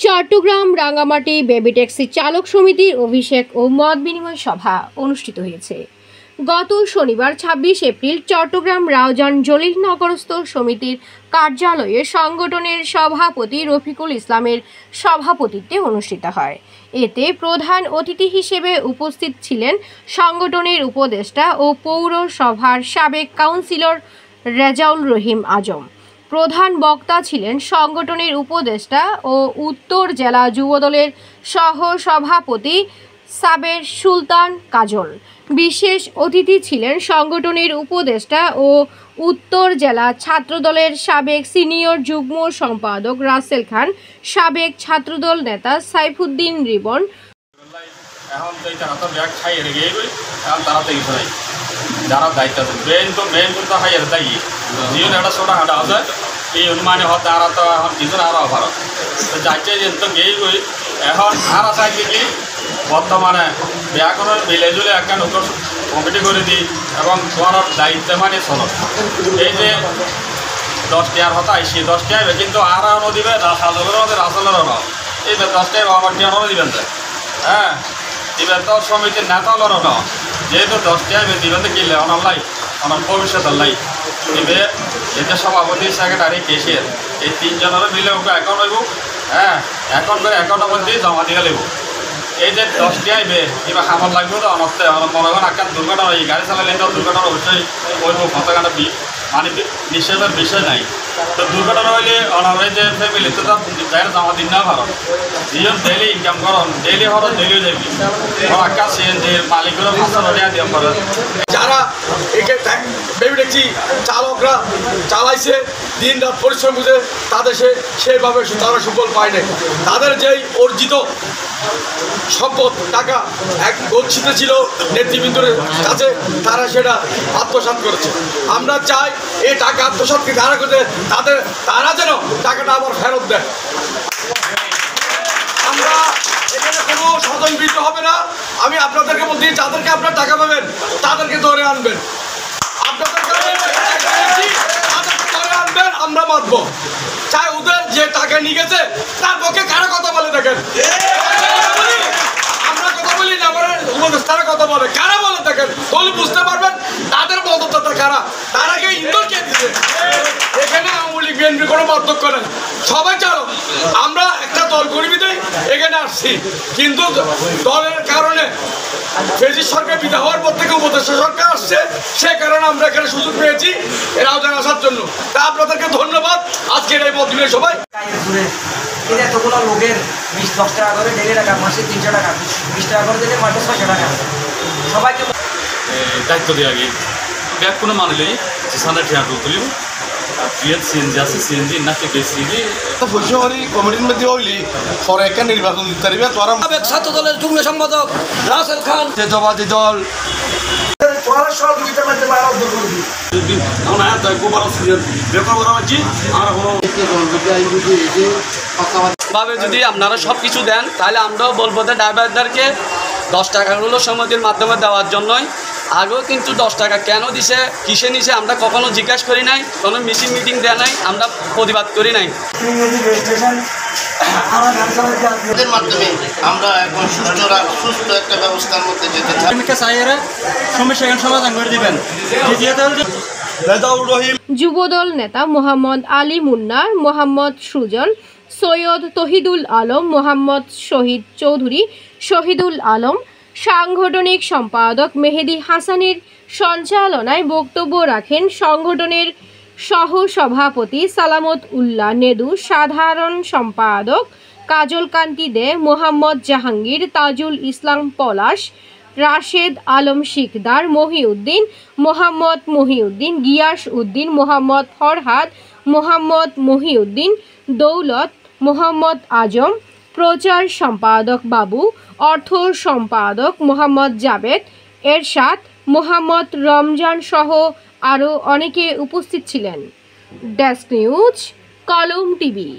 Chittagong Rangamati baby taxi চালক সমিতির অভিষেক ও মত বিনিময় সভা অনুষ্ঠিত হয়েছে। গত শনিবার ২৬ এপ্রিল চট্টগ্রাম রাউজান জলিলনগরস্থ সমিতির কার্যালয়ে সংগঠনের সভাপতি রফিকুল ইসলামের সভাপতিত্বে অনুষ্ঠিত হয়। এতে প্রধান অতিথি হিসেবে উপস্থিত ছিলেন সংগঠনের উপদেষ্টা ও পৌরসভার সাবেক কাউন্সিলর রেজাউল রহিম আজম। প্রধান বক্তা ছিলেন সংগঠনের উপদেষ্টা ও উত্তর জেলা যুবদলের সহ-সভাপতি সাবের সুলতান কাজল। বিশেষ অতিথি ছিলেন সংগঠনের উপদেষ্টা ও উত্তর জেলা ছাত্রদলের সাবেক সিনিয়র যুগ্ম সম্পাদক রাসেল খান, সাবেক ছাত্রদল নেতা সাইফুদ্দিন রিবন। যারা দায়িত্ব মেন তো হাইয়ের দায়ী যিনি একটা ছোটো হাঁটা আছে এই অনুমানে হতে আর তো এখন কিছু আরও ভারত তো যাইতে তো গেই গই এখন আর আছে কি বর্তমানে ব্যাকরণ মিলে জুলে একটা নতুন কমিটি করে দিই এবং তোমার দায়িত্ব মানে চলো এই যে 10 টাকার হতা আইসি 10 টাকা কিন্তু আর দিবে রাসলেরও ন এই 10 টাকা আমার টিয়ারও দিবেন হ্যাঁ দিবেন তো সমিতির নেতালরও ন যেহেতু 10 টাকা দিবেন তো কিনলে অনলাই অনার ভবিষ্যৎ লাই দিবে এতে সভাপতি সেক্রেটারি কেশিয়ার এই তিনজনেরও মিলে ওকে অ্যাকাউন্ট হইব হ্যাঁ অ্যাকাউন্ট করে অ্যাকাউন্টের মধ্যে জমা দিয়ে লাগব। এই যে 10 টাকা আইবে এবার খাবার লাগবে তো অনস্তে মনে করেন একটা দুর্ঘটনা এই গাড়ি চালালে তো দুর্ঘটনা অবশ্যই ওই কতখানা মানে নিষেধের বিষয় নাই। তো দুর্ঘটনা হইলে অনারে যে ফ্যামিলিতে তো যাই জমা দিন না ভালো যিজন ডেইলি ইনকাম করেন ডেইলি হরন ডেইলি যাবি আকাশ সিএনজির মালিকেরও 500 টাকা দিয়ে করেন। যারা একে বেবি ট্যাক্সি চালকরা চালাইছে দিন রাত পরিশ্রম করে তাদের সেইভাবে তারা সুফল পায় নাই। তাদের যেই অর্জিত সম্পদ টাকা এক গচ্ছিত ছিল নেতৃবৃন্দের কাছে তারা সেটা আত্মসাৎ করেছে। আমরা চাই এই টাকা আত্মসাৎকে ধারা করতে তারা যেন টাকাটা আবার ফেরত দেয়। আমরা এখানে কোনো স্বতন্ত্রিত হবে না। আমি আপনাদেরকে বলছি যাদেরকে আপনার টাকা পাবেন তাদেরকে ধরে আনবেন, আপনাদেরকে ধরে আনবেন, আমরা মাতবো। চাই ওদের যে টাকা নিয়ে গেছে তার পক্ষে কারা কথা বলে দেখেন, আমরা কথা বলি না, আমার উপদেষ্টারা কথা বলে, কারা বলে দেখেন তাহলে বুঝতে পারবেন তাদের মদতদাতা কারা, তারাকে ইন্ধন কে দিচ্ছে। এখানে আওয়ামী লীগ বিএনপি কোনো পার্থক্য নেই, সবাই চালক। আমরা একটা দল কর্মীদের এখানে আসছি, কিন্তু দলের কারণে ফেজির সরকার বিদায় হওয়ার পর থেকে উপদেষ্টা সরকার আসছে, সে কারণে আমরা এখানে সুযোগ পেয়েছি এরাও জানা আসার জন্য। তা আপনাদেরকে ধন্যবাদ। আজকের এই মতবিনিময় সবাই এতগুলো লোকের 20-10 টাকা করে ডেলি টাকা, মাসে 300 টাকা, 20 টাকা করে দিলে মাসে 600 টাকা সবাইকে দায়িত্ব দেওয়া গিয়ে ব্যাগ কোনো মানলেই যেখানে ঠিয়া তুলিব সিএনজি আছে সিএনজি নাকি বেসিজি ফুলশহরি কমিটির মধ্যে হইলি পরে একটা নির্বাচন দিতে পারবে। তোরা ছাত্র দলের যুগ্ম সম্পাদক রাসেল খান জাতীয়বাদী দল ভাবে যদি আপনারা সব কিছু দেন তাহলে আমরাও বলবো যে ড্রাইভারদেরকে 10 টাকাগুলো সমিতির মাধ্যমে দেওয়ার জন্যই। আগেও কিন্তু 10 টাকা কেন দিছে কিসে নিছে আমরা কখনো জিজ্ঞাসা করি নাই, কোনো মিটিং দেয় নাই, আমরা প্রতিবাদ করি নাই। মাধ্যমে আমরা এখন সুস্থ একটা ব্যবস্থার মধ্যে যেতে চাই। সমাধান করে দিবেন। যুবদল নেতা মোহাম্মদ আলী মুন্নার, মোহাম্মদ সুজন, সৈয়দ তহিদুল আলম, মোহাম্মদ শহীদ চৌধুরী, শহীদুল আলম, সাংগঠনিক সম্পাদক মেহেদি হাসানের সঞ্চালনায় বক্তব্য রাখেন সংগঠনের সহ-সভাপতি সালামত উল্লাহ নেদু, সাধারণ সম্পাদক কাজল কান্তি দে, মোহাম্মদ জাহাঙ্গীর, তাজুল ইসলাম পলাশ, রাশেদ আলম শিকদার, মহিউদ্দিন, মোহাম্মদ মহিউদ্দিন, গিয়াস উদ্দিন, মোহাম্মদ ফরহাদ, মোহাম্মদ মহিউদ্দিন, দৌলত, মোহাম্মদ আজম, প্রচার সম্পাদক বাবু, অর্থ সম্পাদক মোহাম্মদ জাবেদ, এরশাদ, মোহাম্মদ রমজান সহ আরও অনেকে উপস্থিত ছিলেন। ডেস্ক নিউজ, কলম টিভি।